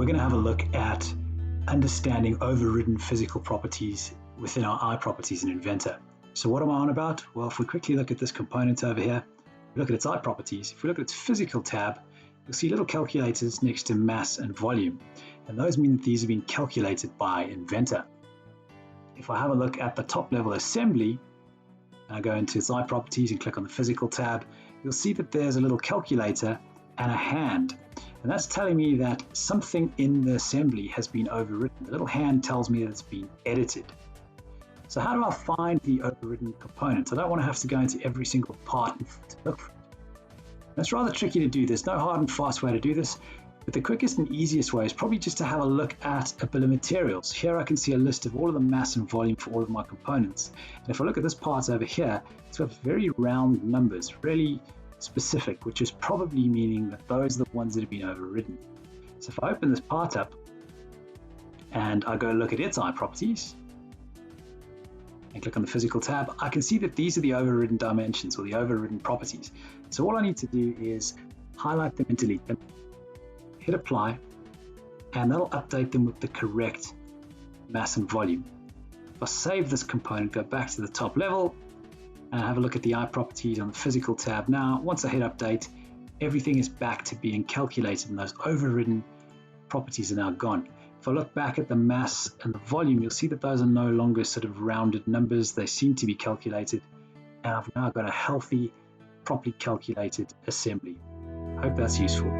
we're going to have a look at understanding overridden physical properties within our iProperties in Inventor. So what am I on about? Well, if we quickly look at this component over here, look at its iProperties. If we look at its physical tab, you'll see little calculators next to mass and volume. And those mean that these have been calculated by Inventor. If I have a look at the top level assembly, and I go into its iProperties and click on the physical tab, you'll see that there's a little calculator and a hand. And that's telling me that something in the assembly has been overwritten. The little hand tells me that it's been edited. So how do I find the overridden components? I don't want to have to go into every single part to look for it. It's rather tricky to do. There's no hard and fast way to do this, but the quickest and easiest way is probably just to have a look at a bill of materials. Here I can see a list of all of the mass and volume for all of my components. And if I look at this part over here, it's got very round numbers, really specific, which is probably meaning that those are the ones that have been overridden. So if I open this part up and I go look at its iProperties and click on the physical tab, I can see that these are the overridden dimensions or the overridden properties. So all I need to do is highlight them and delete them, hit apply, and that'll update them with the correct mass and volume. If I save this component, go back to the top level, and have a look at the iProperties on the physical tab. Now, once I hit update, everything is back to being calculated and those overridden properties are now gone. If I look back at the mass and the volume, you'll see that those are no longer sort of rounded numbers. They seem to be calculated, and I've now got a healthy, properly calculated assembly. Hope that's useful.